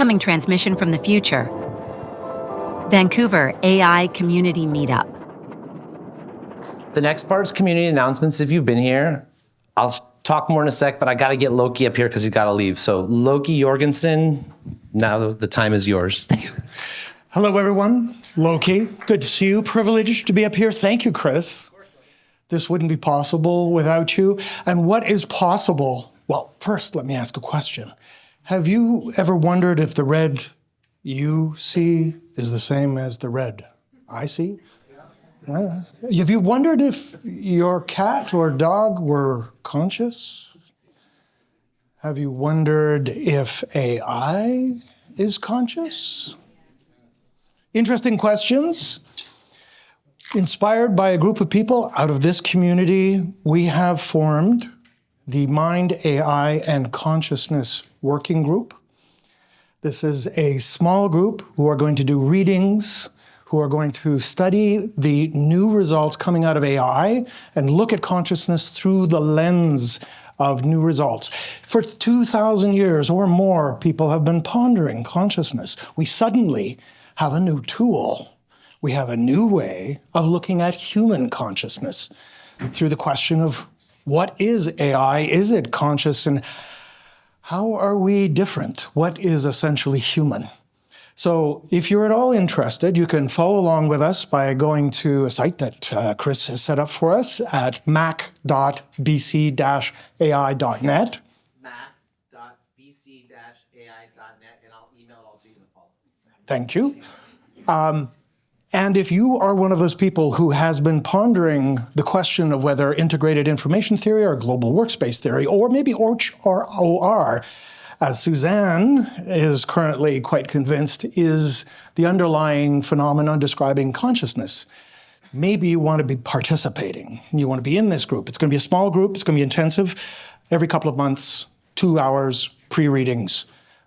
Incoming transmission from the future. Vancouver AI Community Meetup. The next part's community announcements if you've been here. I'll talk more in a sec, but I gotta get Loki up here because he's gotta leave. So Loki Jorgenson, now the time is yours. Thank you. Hello, everyone. Loki, good to see you. Privileged to be up here. Thank you, Chris. This wouldn't be possible without you. And what is possible? Well, first, let me ask a question. Have you ever wondered if the red you see is the same as the red I see? Have you wondered if your cat or dog were conscious? Have you wondered if AI is conscious? Interesting questions. Inspired by a group of people out of this community, we have formed the Mind, AI, and Consciousness Working Group. This is a small group who are going to do readings, who are going to study the new results coming out of AI and look at consciousness through the lens of new results. For 2,000 years or more, people have been pondering consciousness. We suddenly have a new tool. We have a new way of looking at human consciousness through the question of what is AI? Is it conscious? And how are we different? What is essentially human? So if you're at all interested, you can follow along with us by going to a site that Chris has set up for us at mac.bc-ai.net. mac.bc-ai.net, and I'll email it all to you in the fall. Thank you. And if you are one of those people who has been pondering the question of whether integrated information theory or global workspace theory, or maybe OR, as Suzanne is currently quite convinced, is the underlying phenomenon describing consciousness. Maybe you want to be participating. You want to be in this group. It's going to be a small group. It's going to be intensive. Every couple of months, 2 hours, pre-readings.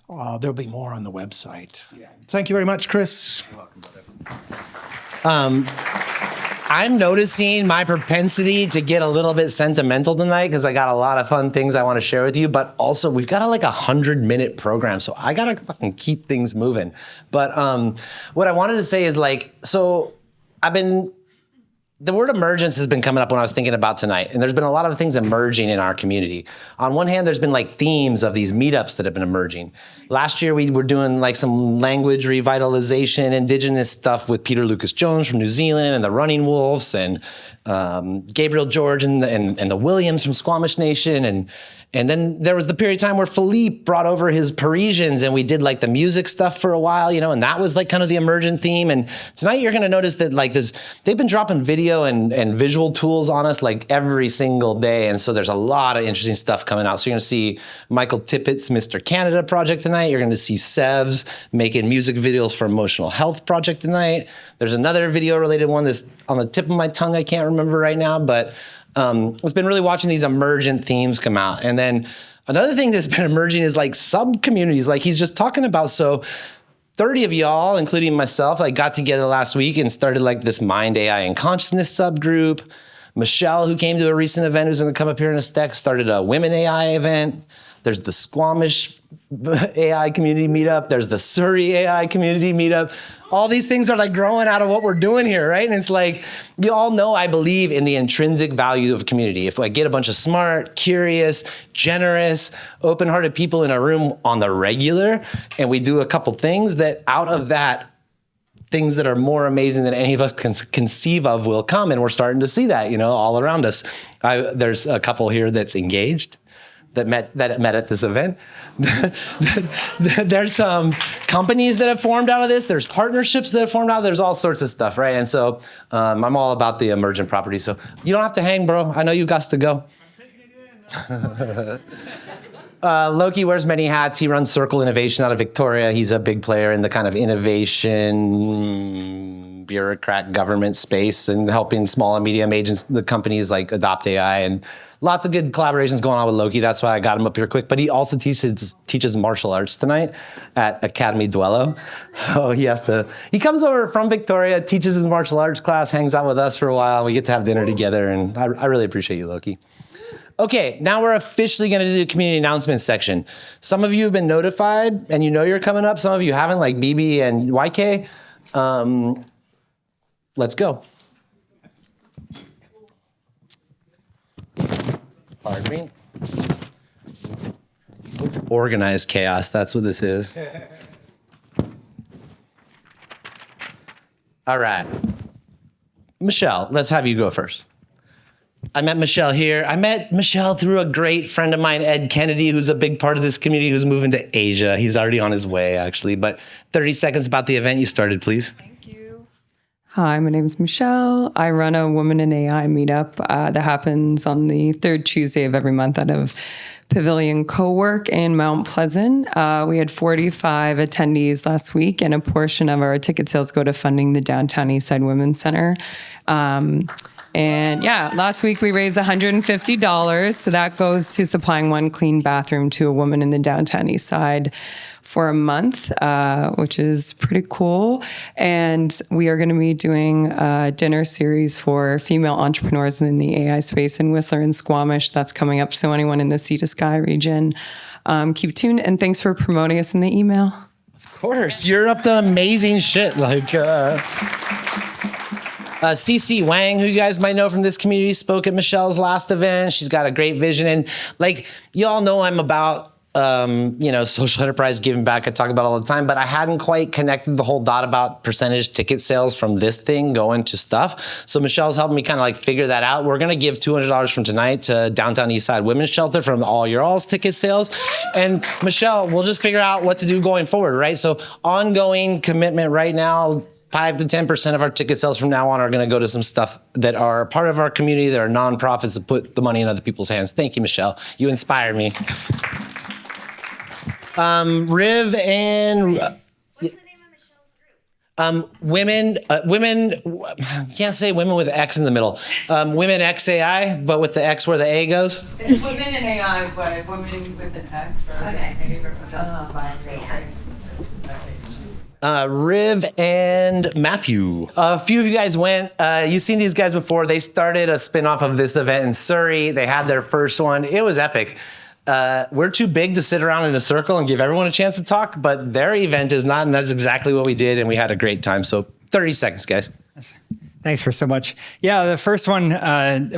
There'll be more on the website. Yeah. Thank you very much, Chris. You're welcome, brother. I'm noticing my propensity to get a little bit sentimental tonight because I got a lot of fun things I want to share with you, but also we've got a 100-minute program, so I gotta fucking keep things moving. But what I wanted to say is so the word emergence has been coming up when I was thinking about tonight, and there's been a lot of things emerging in our community. On one hand, there's been themes of these meetups that have been emerging. Last year, we were doing some language revitalization, indigenous stuff with Peter Lucas Jones from New Zealand and the Running Wolves and Gabriel George and the Williams from Squamish Nation. And then there was the period of time where Philippe brought over his Parisians and we did the music stuff for a while, and that was kind of the emergent theme. And tonight you're gonna notice that they've been dropping video and visual tools on us every single day. And so there's a lot of interesting stuff coming out. So you're gonna see Michael Tippett's Mr. Canada project tonight. You're gonna see Sev's making music videos for Emotional Health project tonight. There's another video related one that's on the tip of my tongue. I can't remember right now, but it's been really watching these emergent themes come out. And then another thing that's been emerging is sub-communities, he's just talking about. So 30 of y'all, including myself, got together last week and started this Mind, AI, and Consciousness subgroup. Michelle, who came to a recent event, who's gonna come up here in a sec, started a Women AI event. There's the Squamish AI community meetup. There's the Surrey AI community meetup. All these things are growing out of what we're doing here, right? And it's you all know I believe in the intrinsic value of community. If I get a bunch of smart, curious, generous, open-hearted people in a room on the regular, and we do a couple things that out of that, things that are more amazing than any of us can conceive of will come. And we're starting to see that, all around us. There's a couple here that's engaged. That met at this event. There's some companies that have formed out of this. There's partnerships that have formed out. There's all sorts of stuff, right? And so I'm all about the emergent property. So you don't have to hang, bro. I know you got to go. I'm taking it in. Loki wears many hats. He runs Circle Innovation out of Victoria. He's a big player in the kind of innovation, bureaucrat government space and helping small and medium agents, the companies adopt AI, and lots of good collaborations going on with Loki. That's why I got him up here quick. But he also teaches martial arts tonight at Academy Duello. So he comes over from Victoria, teaches his martial arts class, hangs out with us for a while. We get to have dinner together, and I really appreciate you, Loki. Okay, now we're officially going to do the community announcements section. Some of you have been notified and you know you're coming up. Some of you haven't, like BB and YK. Let's go. Pardon me. Organized chaos, that's what this is. All right. Michelle, let's have you go first. I met Michelle here. I met Michelle through a great friend of mine, Ed Kennedy, who's a big part of this community, who's moving to Asia. He's already on his way, actually. But 30 seconds about the event you started, please. Thank you. Hi, my name is Michelle. I run a Women in AI meetup that happens on the third Tuesday of every month out of Pavilion Cowork in Mount Pleasant. We had 45 attendees last week, and a portion of our ticket sales go to funding the Downtown Eastside Women's Center. And yeah, last week we raised $150. So that goes to supplying one clean bathroom to a woman in the downtown east side for a month, which is pretty cool. And we are going to be doing a dinner series for female entrepreneurs in the AI space in Whistler and Squamish. That's coming up. So anyone in the Sea to Sky region, keep tuned. And thanks for promoting us in the email. Of course, you're up to amazing shit. Like, CC Wang, who you guys might know from this community, spoke at Michelle's last event. She's got a great vision. And like, you all know I'm about, social enterprise giving back. I talk about it all the time, but I hadn't quite connected the whole dot about percentage ticket sales from this thing going to stuff. So Michelle's helping me kind of like figure that out. We're going to give $200 from tonight to Downtown Eastside Women's Shelter from all your all's ticket sales. And Michelle, we'll just figure out what to do going forward, right? So ongoing commitment right now, 5 to 10% of our ticket sales from now on are going to go to some stuff that are part of our community, that are nonprofits that put the money in other people's hands. Thank you, Michelle. You inspire me. Riv and... What's the name of Michelle's group? Women, can't say women with an X in the middle. Women XAI, but with the X where the A goes. It's women in AI, but women with an X. Riv and Matthew. A few of you guys went. You've seen these guys before. They started a spin-off of this event in Surrey. They had their first one. It was epic. We're too big to sit around in a circle and give everyone a chance to talk, but their event is not, and that's exactly what we did, and we had a great time. So 30 seconds, guys. Thanks for so much. Yeah, the first one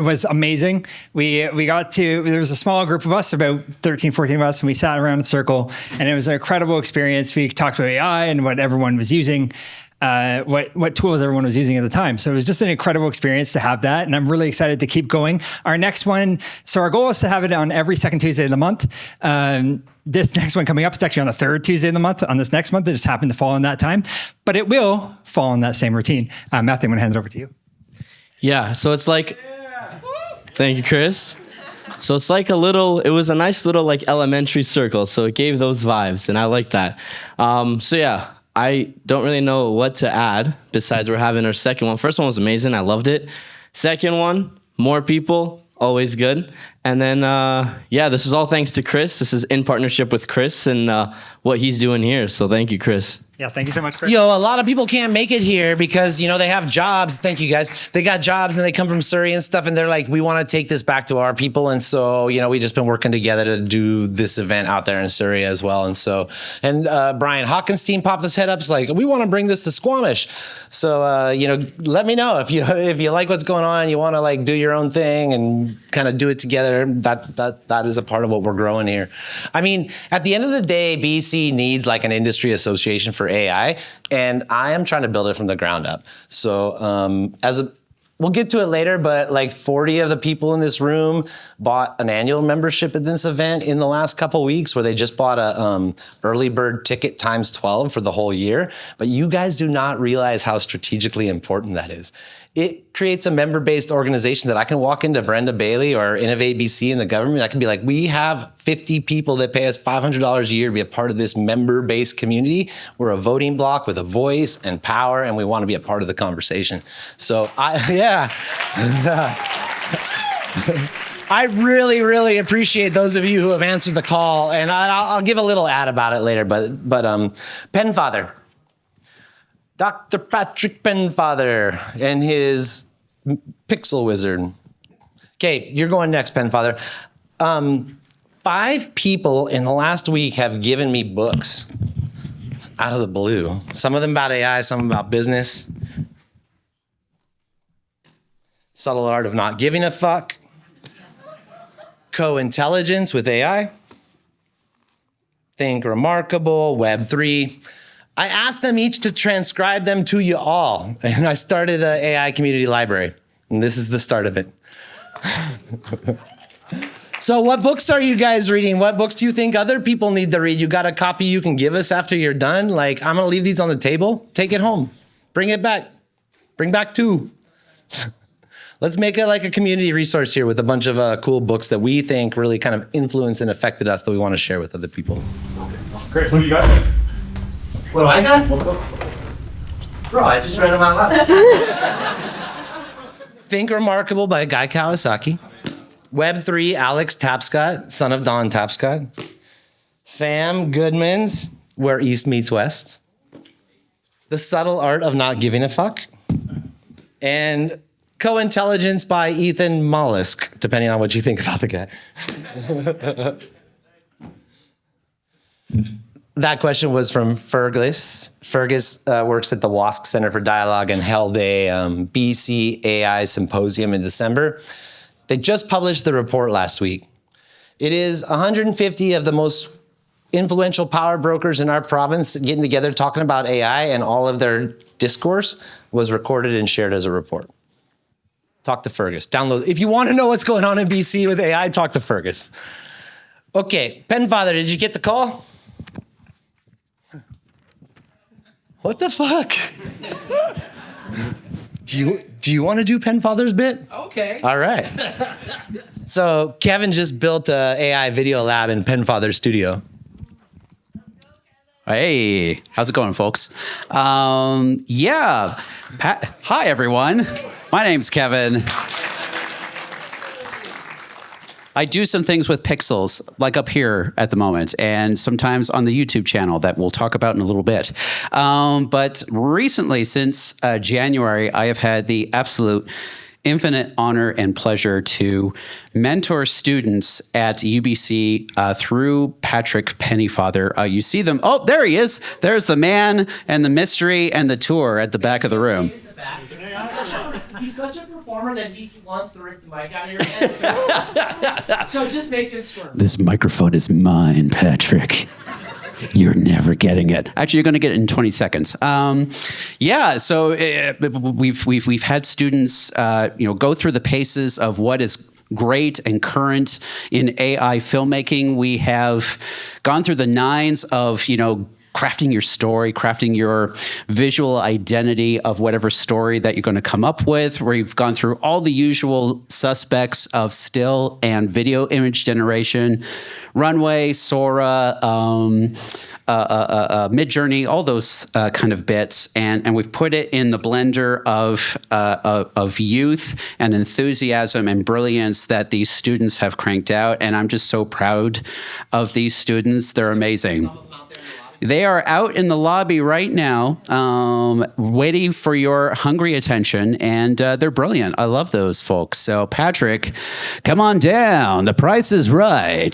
was amazing. We got to, there was a small group of us, about 13, 14 of us, and we sat around in a circle, and it was an incredible experience. We talked about AI and what everyone was using, what tools everyone was using at the time. So it was just an incredible experience to have that, and I'm really excited to keep going. Our next one, so our goal is to have it on every second Tuesday of the month. This next one coming up is actually on the third Tuesday of the month. On this next month, it just happened to fall in that time, but it will fall in that same routine. Matthew, I'm gonna hand it over to you. Yeah, so it's like, thank you, Chris. So it's like it was a nice little like elementary circle. So it gave those vibes, and I like that. So yeah, I don't really know what to add besides we're having our second one. First one was amazing. I loved it. Second one, more people, always good. And then, this is all thanks to Chris. This is in partnership with Chris and what he's doing here. So thank you, Chris. Yeah, thank you so much, Chris. Yo, a lot of people can't make it here because, they have jobs. Thank you, guys. They got jobs and they come from Surrey and stuff, and they're like, we want to take this back to our people. And so, we just been working together to do this event out there in Surrey as well. And so, Brian Hawkins' team popped his head up. It's like, we want to bring this to Squamish. So, let me know if you like what's going on, you want to like do your own thing and kind of do it together. That is a part of what we're growing here. I mean, at the end of the day, BC needs like an industry association for AI, and I am trying to build it from the ground up. So we'll get to it later, but like 40 of the people in this room bought an annual membership at this event in the last couple weeks, where they just bought a early bird ticket times 12 for the whole year. But you guys do not realize how strategically important that is. It creates a member-based organization that I can walk into Brenda Bailey or Innovate BC in the government. I can be like, we have 50 people that pay us $500 a year to be a part of this member-based community. We're a voting block with a voice and power, and we want to be a part of the conversation. So I really, really appreciate those of you who have answered the call, and I'll give a little ad about it later, but Penfather. Dr. Patrick Penfather and his Pixel Wizard. Okay, you're going next, Penfather. 5 people in the last week have given me books out of the blue. Some of them about AI, some about business. Subtle Art of Not Giving a Fuck. Co-intelligence with AI. Think Remarkable, Web3. I asked them each to transcribe them to you all, and I started an AI community library, and this is the start of it. So what books are you guys reading? What books do you think other people need to read? You got a copy you can give us after you're done? Like, I'm gonna leave these on the table. Take it home. Bring it back. Bring back 2. Let's make it like a community resource here with a bunch of cool books that we think really kind of influenced and affected us that we want to share with other people. Chris, what do you got? What do I got? Bro, I just read them out loud. Think Remarkable by Guy Kawasaki. Web3, Alex Tapscott, son of Don Tapscott. Sam Goodman's Where East Meets West. The Subtle Art of Not Giving a Fuck. And Co-Intelligence by Ethan Mollusk, depending on what you think about the guy. That question was from Fergus. Fergus works at the WASC Center for Dialogue and held a BC AI symposium in December. They just published the report last week. It is 150 of the most influential power brokers in our province getting together talking about AI, and all of their discourse was recorded and shared as a report. Talk to Fergus. Download. If you want to know what's going on in BC with AI, talk to Fergus. Okay, Penfather, did you get the call? What the fuck? Do you want to do Penfather's bit? Okay. All right. So Kevin just built a AI video lab in Penfather's studio. Hey, how's it going, folks? Yeah. Hi, everyone. My name's Kevin. I do some things with pixels, like up here at the moment, and sometimes on the YouTube channel that we'll talk about in a little bit. But recently, since January, I have had the absolute infinite honor and pleasure to mentor students at UBC through Patrick Pennyfather. You see them. Oh, there he is. There's the man and the mystery and the tour at the back of the room. He's such a performer that he wants to rip the mic out of your head. So just make it squirm. This microphone is mine, Patrick. You're never getting it. Actually, you're going to get it in 20 seconds. Yeah, so we've had students, go through the paces of what is great and current in AI filmmaking. We have gone through the nines of, crafting your story, crafting your visual identity of whatever story that you're going to come up with. We've gone through all the usual suspects of still and video image generation, Runway, Sora, Midjourney, all those kind of bits, and we've put it in the blender of youth and enthusiasm and brilliance that these students have cranked out. And I'm just so proud of these students. They're amazing. They are out in the lobby right now, waiting for your hungry attention, and they're brilliant. I love those folks. So, Patrick, come on down. The price is right.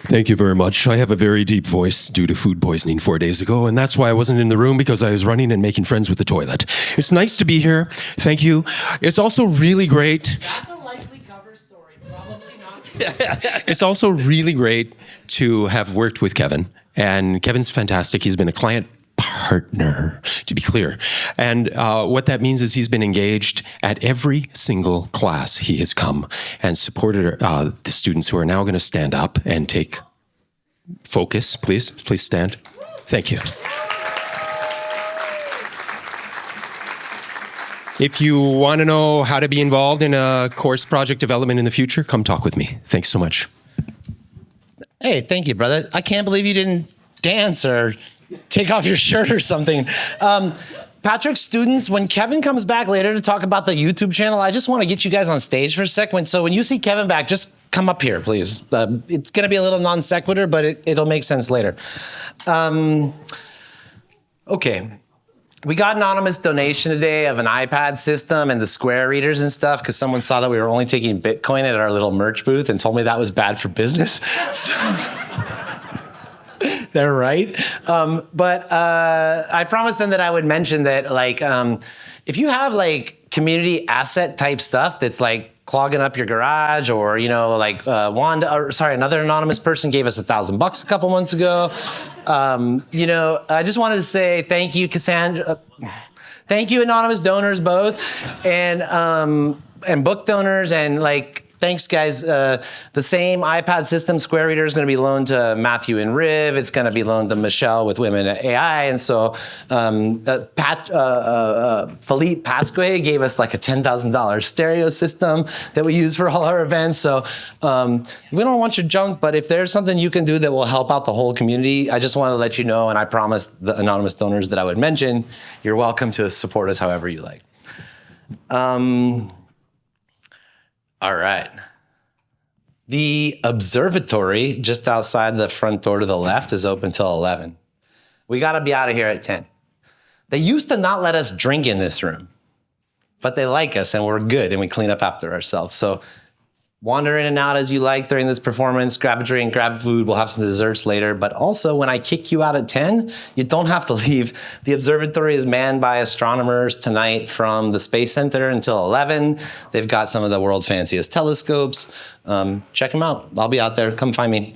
Thank you very much. I have a very deep voice due to food poisoning 4 days ago, and that's why I wasn't in the room, because I was running and making friends with the toilet. It's nice to be here. Thank you. It's also really great. That's a likely cover story. Probably not. It's also really great to have worked with Kevin, and Kevin's fantastic. He's been a client partner, to be clear. And what that means is he's been engaged at every single class he has come and supported the students who are now going to stand up and take focus. Please stand. Thank you. If you want to know how to be involved in a course project development in the future, come talk with me. Thanks so much. Hey, thank you, brother. I can't believe you didn't dance or take off your shirt or something. Patrick, students, when Kevin comes back later to talk about the YouTube channel, I just want to get you guys on stage for a second. So when you see Kevin back, just come up here, please. It's going to be a little non sequitur, but it'll make sense later. Okay. We got an anonymous donation today of an iPad system and the Square readers and stuff because someone saw that we were only taking Bitcoin at our little merch booth and told me that was bad for business. So, they're right. But I promised them that I would mention that, like, if you have like community asset type stuff that's like clogging up your garage, or like another anonymous person gave us $1,000 a couple months ago. I just wanted to say thank you, Cassandra. Thank you, anonymous donors both, and book donors, and like. Thanks, guys. The same iPad system, Square Reader, is going to be loaned to Matthew and Riv. It's going to be loaned to Michelle with Women at AI. And so Philippe Pasque gave us like a $10,000 stereo system that we use for all our events. So we don't want your junk, but if there's something you can do that will help out the whole community, I just want to let you know, and I promised the anonymous donors that I would mention, you're welcome to support us however you like. All right. The observatory just outside the front door to the left is open till 11. We got to be out of here at 10. They used to not let us drink in this room, but they like us and we're good and we clean up after ourselves. So wander in and out as you like during this performance, grab a drink, grab food. We'll have some desserts later. But also when I kick you out at 10, you don't have to leave. The observatory is manned by astronomers tonight from the Space Center until 11. They've got some of the world's fanciest telescopes. Check them out. I'll be out there. Come find me.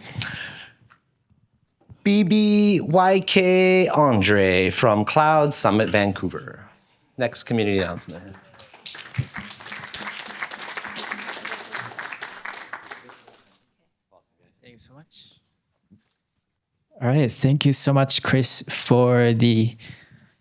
BBYK Andre from Cloud Summit Vancouver. Next community announcement. So much. All right, thank you so much, Chris, for the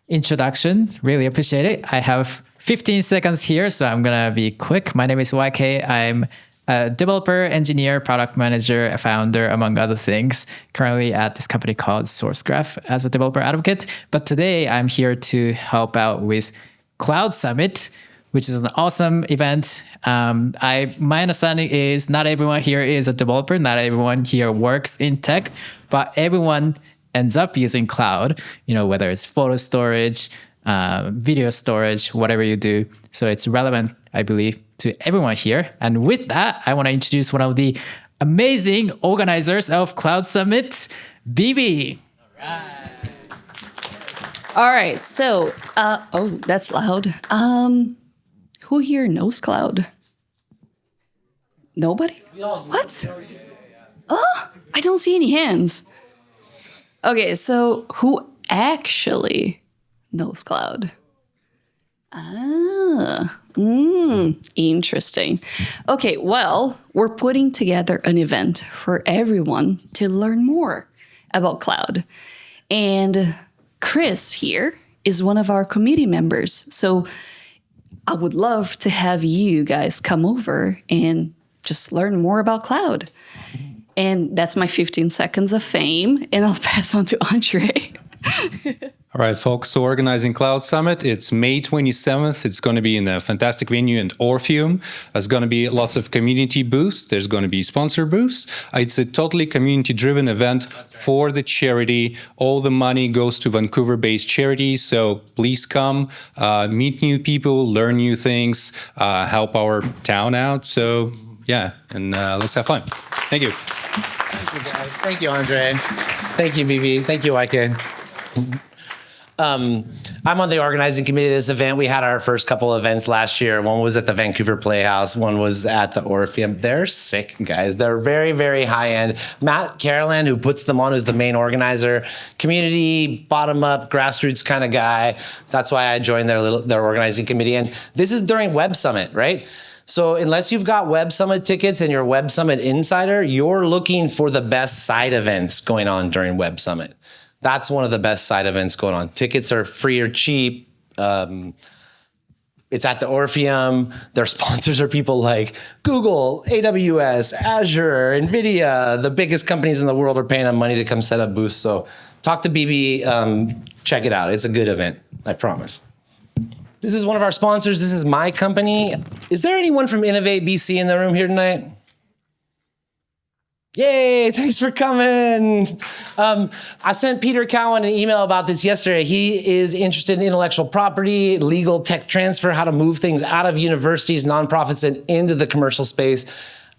introduction. Really appreciate it. I have 15 seconds here, so I'm gonna be quick. My name is YK. I'm a developer, engineer, product manager, a founder, among other things, currently at this company called SourceGraph as a developer advocate. But today I'm here to help out with Cloud Summit, which is an awesome event. My understanding is not everyone here is a developer, not everyone here works in tech, but everyone ends up using cloud, whether it's photo storage, video storage, whatever you do. So it's relevant, I believe, to everyone here. And with that, I want to introduce one of the amazing organizers of Cloud Summit, Bibi. All right, so, that's loud. Who here knows cloud? Nobody? What? Oh, I don't see any hands. Okay, so who actually knows cloud? Interesting. Okay, well, we're putting together an event for everyone to learn more about cloud. And Chris here is one of our committee members. So I would love to have you guys come over and just learn more about cloud. And that's my 15 seconds of fame, and I'll pass on to Andre. All right, folks. So organizing Cloud Summit, it's May 27th. It's going to be in a fantastic venue in Orpheum. There's going to be lots of community booths. There's going to be sponsor booths. It's a totally community-driven event for the charity. All the money goes to Vancouver-based charities. So please come, meet new people, learn new things, help our town out. So yeah, and let's have fun. Thank you. Thank you, guys. Thank you, Andre. Thank you, Bibi. Thank you, YK. I'm on the organizing committee of this event. We had our first couple events last year. One was at the Vancouver Playhouse. One was at the Orpheum. They're sick, guys. They're very, very high end. Matt Carolan, who puts them on, who's the main organizer, community, bottom up, grassroots kind of guy. That's why I joined their organizing committee. And this is during Web Summit, right? So unless you've got Web Summit tickets and you're Web Summit Insider, you're looking for the best side events going on during Web Summit. That's one of the best side events going on. Tickets are free or cheap. It's at the Orpheum. Their sponsors are people like Google, AWS, Azure, NVIDIA. The biggest companies in the world are paying them money to come set up booths. So talk to Bibi. Check it out. It's a good event, I promise. This is one of our sponsors. This is my company. Is there anyone from Innovate BC in the room here tonight? Yay, thanks for coming. I sent Peter Cowan an email about this yesterday. He is interested in intellectual property, legal tech transfer, how to move things out of universities, nonprofits, and into the commercial space.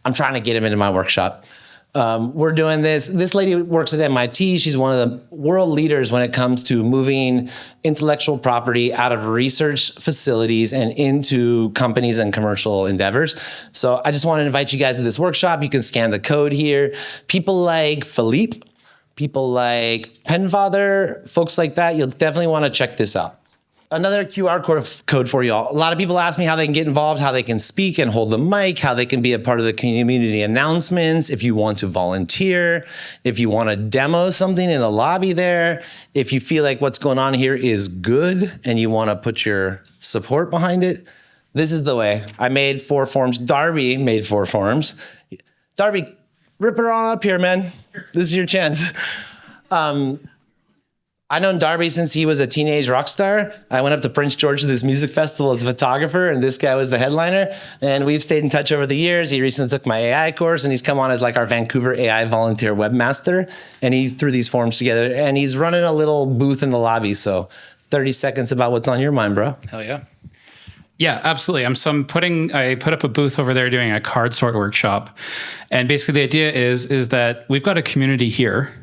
I'm trying to get him into my workshop. We're doing this. This lady works at MIT. She's one of the world leaders when it comes to moving intellectual property out of research facilities and into companies and commercial endeavors. So I just want to invite you guys to this workshop. You can scan the code here. People like Philippe, people like Penfather, folks like that, you'll definitely want to check this out. Another QR code for y'all. A lot of people ask me how they can get involved, how they can speak and hold the mic, how they can be a part of the community announcements, if you want to volunteer, if you want to demo something in the lobby there, if you feel like what's going on here is good and you want to put your support behind it. This is the way. I made 4 forms. Darby made 4 forms. Darby, rip it on up here, man. This is your chance. I've known Darby since he was a teenage rock star. I went up to Prince George to this music festival as a photographer, and this guy was the headliner. And we've stayed in touch over the years. He recently took my AI course, and he's come on as like our Vancouver AI volunteer webmaster. And he threw these forms together, and he's running a little booth in the lobby. So 30 seconds about what's on your mind, bro. Hell yeah. Yeah, absolutely. I put up a booth over there doing a card sort workshop. And basically the idea is that we've got a community here,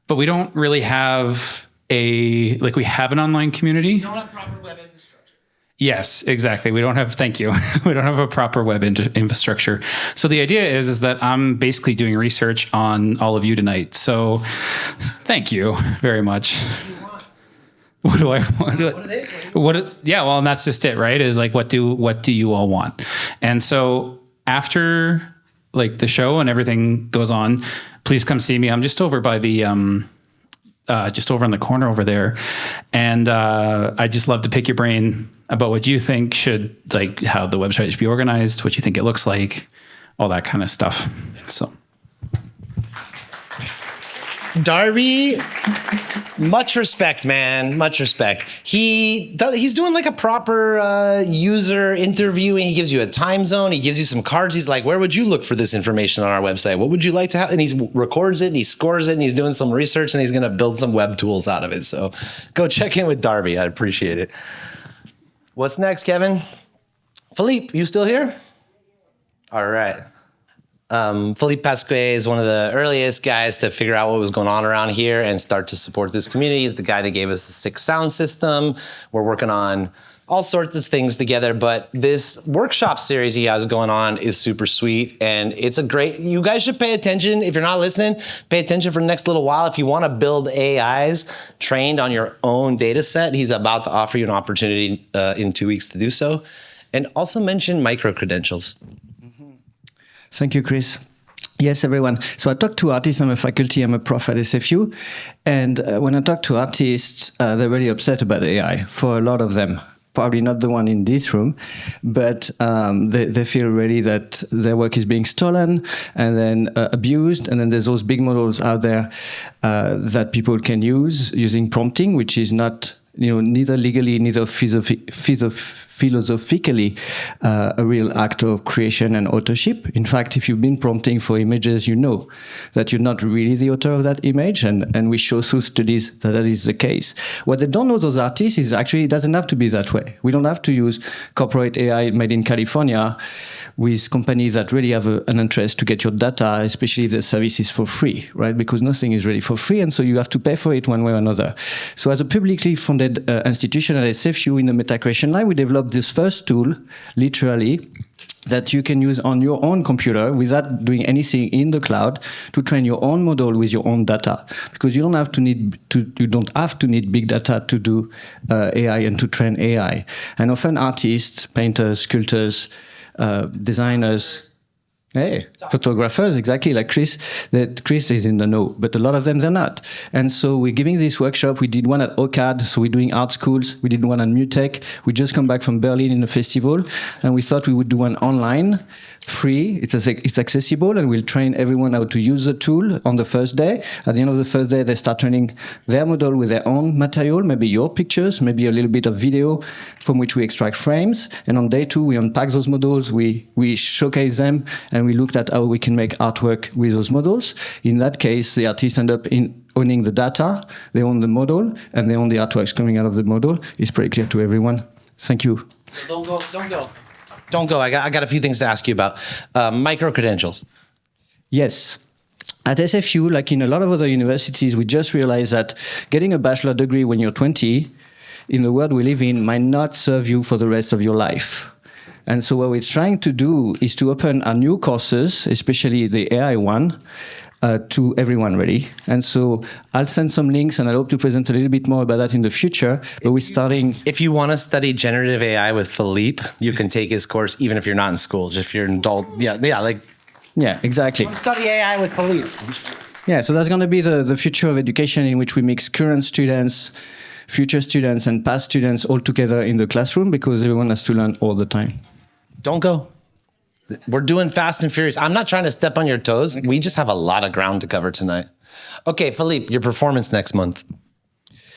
but we don't really have we have an online community. You don't have proper web infrastructure. Yes, exactly. We don't have, thank you. We don't have a proper web infrastructure. So the idea is that I'm basically doing research on all of you tonight. So thank you very much. What do I want? Yeah, well, and that's just it, right? Is like, what do you all want? And so after like the show and everything goes on, please come see me. I'm just over by the, just over in the corner over there. And I just love to pick your brain about what you think should, like how the website should be organized, what you think it looks like, all that kind of stuff. So. Darby, much respect, man. Much respect. He's doing like a proper user interviewing. He gives you a time zone. He gives you some cards. He's like, where would you look for this information on our website? What would you like to have? And he records it and he scores it and he's doing some research and he's going to build some web tools out of it. So go check in with Darby. I'd appreciate it. What's next, Kevin? Philippe, you still here? All right. Philippe Pasquet is one of the earliest guys to figure out what was going on around here and start to support this community. He's the guy that gave us the 6 sound system. We're working on all sorts of things together, but this workshop series he has going on is super sweet, and it's a great, you guys should pay attention. If you're not listening, pay attention for the next little while. If you want to build AIs trained on your own data set, he's about to offer you an opportunity in 2 weeks to do so. And also mention micro-credentials. Thank you, Chris. Yes, everyone. So I talk to artists. I'm a faculty. I'm a prof at SFU. And when I talk to artists, they're really upset about AI for a lot of them. Probably not the one in this room, but they feel really that their work is being stolen and then abused. And then there's those big models out there that people can use using prompting, which is not neither legally, neither philosophically a real act of creation and authorship. In fact, if you've been prompting for images, you know that you're not really the author of that image, and we show through studies that is the case. What they don't know, those artists, is actually it doesn't have to be that way. We don't have to use corporate AI made in California with companies that really have an interest to get your data, especially if the service is for free, right? Because nothing is really for free, and so you have to pay for it one way or another. So as a publicly funded institution at SFU in the Meta Creation Lab, we developed this first tool, literally, that you can use on your own computer without doing anything in the cloud to train your own model with your own data, because you don't have to need big data to do AI and to train AI. And often artists, painters, sculptors, designers, photographers, exactly like Chris, that Chris is in the know, but a lot of them, they're not. And so we're giving this workshop. We did one at OCAD, so we're doing art schools. We did one at MUTEC. We just come back from Berlin in a festival, and we thought we would do one online, free. It's accessible, and we'll train everyone how to use the tool on the first day. At the end of the first day, they start training their model with their own material, maybe your pictures, maybe a little bit of video from which we extract frames. And on day 2, we unpack those models, we showcase them, and we looked at how we can make artwork with those models. In that case, the artists end up owning the data, they own the model, and they own the artworks coming out of the model. It's pretty clear to everyone. Thank you. Don't go. I got a few things to ask you about. Micro-credentials. Yes. At SFU, like in a lot of other universities, we just realized that getting a bachelor degree when you're 20, in the world we live in, might not serve you for the rest of your life. And so what we're trying to do is to open our new courses, especially the AI one, to everyone really. And so I'll send some links and I hope to present a little bit more about that in the future. But we're starting... If you want to study generative AI with Philippe, you can take his course even if you're not in school. Just if you're an adult. Yeah, exactly. Study AI with Philippe. Yeah, so that's going to be the future of education in which we mix current students, future students, and past students all together in the classroom because everyone has to learn all the time. Don't go. We're doing fast and furious. I'm not trying to step on your toes. We just have a lot of ground to cover tonight. Okay, Philippe, your performance next month.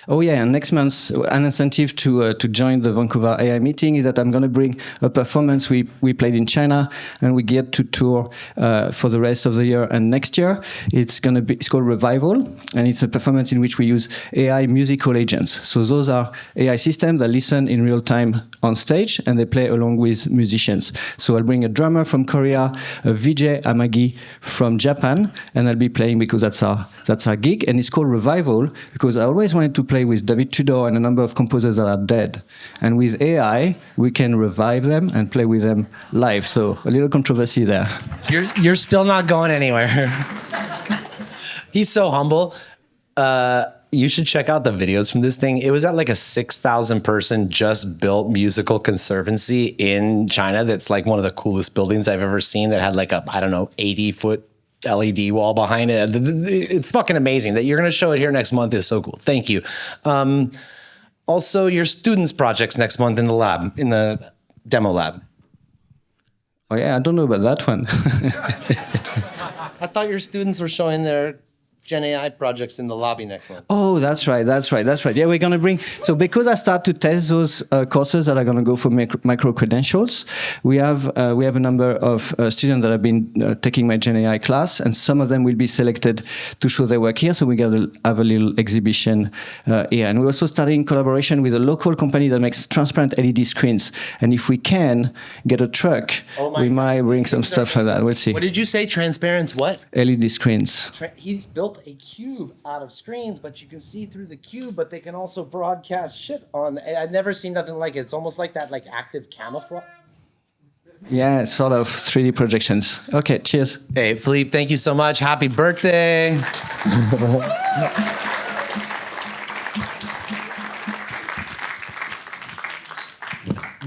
Oh yeah, and next month, an incentive to join the Vancouver AI meeting is that I'm going to bring a performance we played in China, and we get to tour for the rest of the year and next year. It's called Revival, and it's a performance in which we use AI musical agents. So those are AI systems that listen in real time on stage, and they play along with musicians. So I'll bring a drummer from Korea, a VJ Amagi from Japan, and I'll be playing because that's our gig, and it's called Revival because I always wanted to play with David Tudor and a number of composers that are dead. And with AI, we can revive them and play with them live. So a little controversy there. You're still not going anywhere. He's so humble. You should check out the videos from this thing. It was at like a 6,000 person just built musical conservancy in China. That's like one of the coolest buildings I've ever seen that had like a, 80-foot LED wall behind it. It's fucking amazing. That you're going to show it here next month is so cool. Thank you. Also, your students' projects next month in the lab, in the demo lab. Oh yeah, I don't know about that one. I thought your students were showing their Gen AI projects in the lobby next month. Oh, that's right. Yeah, we're going to bring... So because I start to test those courses that are going to go for micro-credentials, we have a number of students that have been taking my Gen AI class, and some of them will be selected to show their work here, so we're going to have a little exhibition here. And we're also starting collaboration with a local company that makes transparent LED screens. And if we can get a truck, we might bring some stuff like that. We'll see. What did you say? Transparent what? LED screens. He's built a cube out of screens, but you can see through the cube, but they can also broadcast shit on. I've never seen nothing like it. It's almost like that, like active camouflage. Yeah, sort of 3D projections. Okay, cheers. Hey, Philippe, thank you so much. Happy birthday.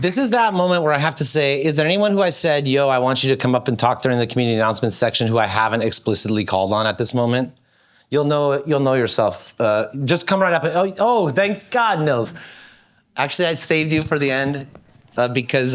This is that moment where I have to say, is there anyone who I said, yo, I want you to come up and talk during the community announcements section who I haven't explicitly called on at this moment? You'll know yourself. Just come right up. Oh, thank God, Nils. Actually, I saved you for the end because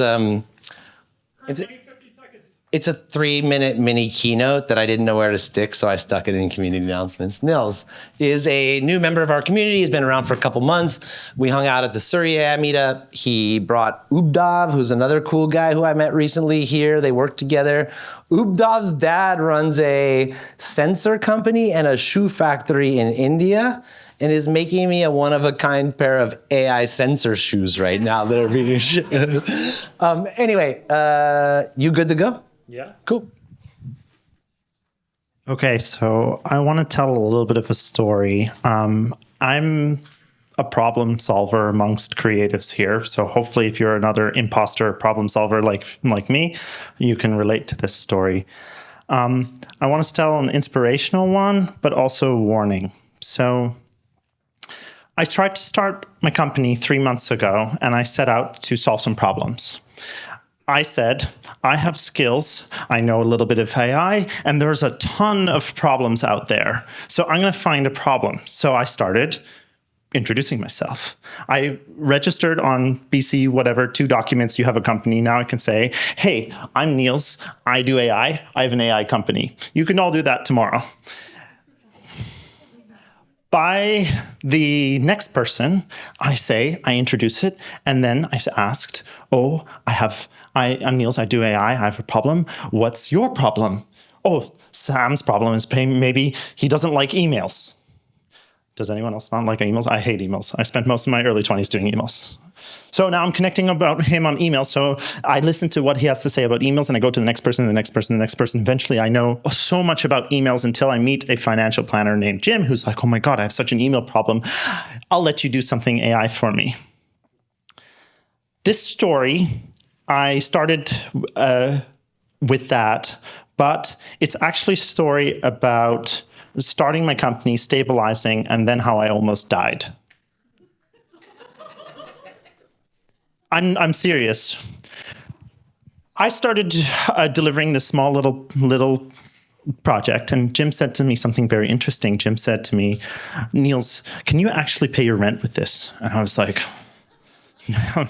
it's a 3-minute mini keynote that I didn't know where to stick, so I stuck it in community announcements. Nils is a new member of our community. He's been around for a couple months. We hung out at the Surrey meetup. He brought Ubdav, who's another cool guy who I met recently here. They work together. Ubdav's dad runs a sensor company and a shoe factory in India, and is making me a one-of-a-kind pair of AI sensor shoes right now that are being shipped. Anyway, you good to go? Yeah. Cool. Okay, so I want to tell a little bit of a story. I'm a problem solver amongst creatives here, so hopefully if you're another imposter problem solver like me, you can relate to this story. I want to tell an inspirational one, but also a warning. So I tried to start my company 3 months ago, and I set out to solve some problems. I said, I have skills, I know a little bit of AI, and there's a ton of problems out there. So I'm going to find a problem. So I started introducing myself. I registered on BC, whatever, 2 documents, you have a company. Now I can say, hey, I'm Niels, I do AI, I have an AI company. You can all do that tomorrow. By the next person, I introduce it, and then I asked, oh, I'm Niels, I do AI, I have a problem. What's your problem? Oh, Sam's problem is maybe he doesn't like emails. Does anyone else not like emails? I hate emails. I spent most of my early 20s doing emails. So now I'm connecting about him on email. So I listen to what he has to say about emails, and I go to the next person, the next person, the next person. Eventually, I know so much about emails until I meet a financial planner named Jim, who's like, oh my God, I have such an email problem. I'll let you do something AI for me. This story, I started with that, but it's actually a story about starting my company, stabilizing, and then how I almost died. I'm serious. I started delivering this small little project, and Jim said to me something very interesting. Jim said to me, Niels, can you actually pay your rent with this? And I was like,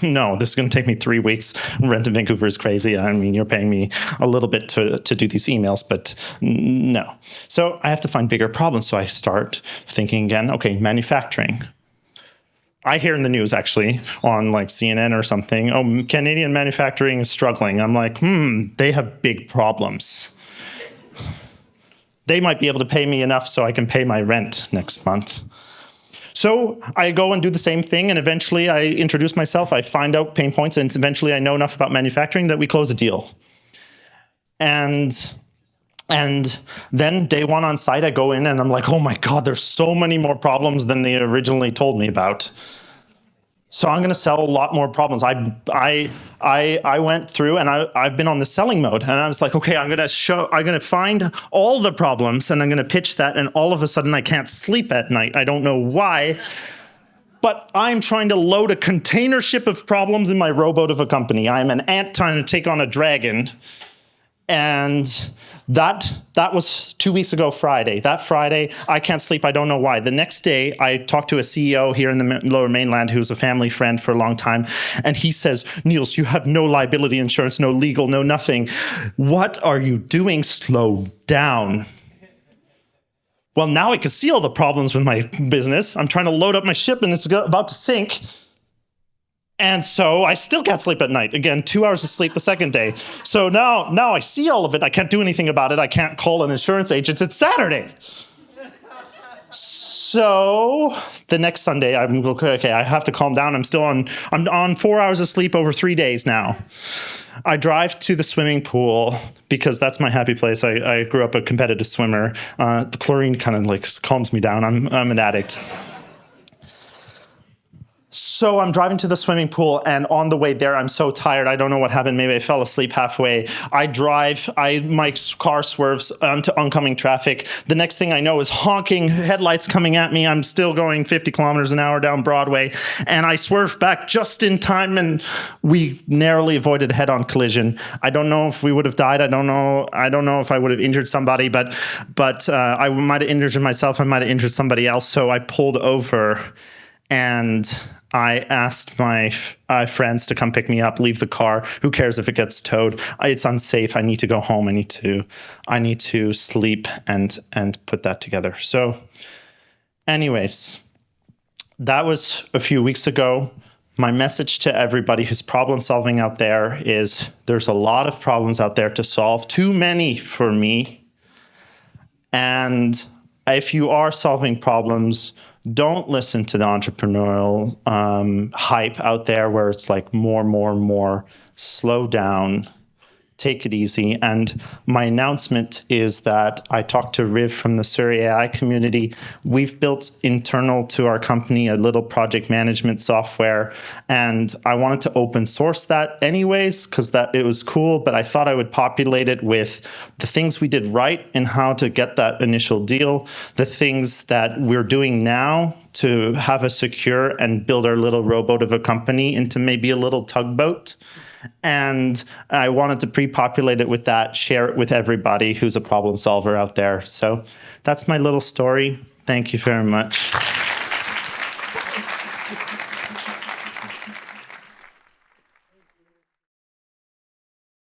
no, this is going to take me 3 weeks. Rent in Vancouver is crazy. I mean, you're paying me a little bit to do these emails, but no. So I have to find bigger problems. So I start thinking again, okay, manufacturing. I hear in the news, actually, on like CNN or something, oh, Canadian manufacturing is struggling. I'm like, they have big problems. They might be able to pay me enough so I can pay my rent next month. So I go and do the same thing, and eventually I introduce myself, I find out pain points, and eventually I know enough about manufacturing that we close a deal. And then day one on site, I go in and I'm like, oh my God, there's so many more problems than they originally told me about. So I'm going to sell a lot more problems. I went through and I've been on the selling mode, and I was like, okay, I'm going to find all the problems and I'm going to pitch that. And all of a sudden I can't sleep at night. I don't know why, but I'm trying to load a container ship of problems in my rowboat of a company. I'm an ant trying to take on a dragon. And that was 2 weeks ago Friday. That Friday, I can't sleep. I don't know why. The next day, I talked to a CEO here in the Lower Mainland who's a family friend for a long time. And he says, Niels, you have no liability insurance, no legal, no nothing. What are you doing? Slow down. Well, now I can see all the problems with my business. I'm trying to load up my ship and it's about to sink. And so I still can't sleep at night. Again, 2 hours of sleep the second day. So now I see all of it. I can't do anything about it. I can't call an insurance agent. It's Saturday. So the next Sunday, I'm okay, I have to calm down. I'm on 4 hours of sleep over 3 days now. I drive to the swimming pool because that's my happy place. I grew up a competitive swimmer. The chlorine kind of like calms me down. I'm an addict. So I'm driving to the swimming pool, and on the way there, I'm so tired. I don't know what happened. Maybe I fell asleep halfway. I drive. My car swerves onto oncoming traffic. The next thing I know is honking headlights coming at me. I'm still going 50 kilometers an hour down Broadway, and I swerve back just in time, and we narrowly avoided a head-on collision. I don't know if we would have died. I don't know if I would have injured somebody, but I might have injured myself. I might have injured somebody else. So I pulled over, and I asked my friends to come pick me up, leave the car. Who cares if it gets towed? It's unsafe. I need to go home. I need to sleep and put that together. So anyways, that was a few weeks ago. My message to everybody who's problem solving out there is there's a lot of problems out there to solve, too many for me. And if you are solving problems, don't listen to the entrepreneurial hype out there where it's like more. Slow down. Take it easy. And my announcement is that I talked to Riv from the Surrey AI community. We've built internal to our company a little project management software, and I wanted to open source that anyways because it was cool, but I thought I would populate it with the things we did right and how to get that initial deal, the things that we're doing now to have a secure and build our little rowboat of a company into maybe a little tugboat. And I wanted to pre-populate it with that, share it with everybody who's a problem solver out there. So that's my little story. Thank you very much.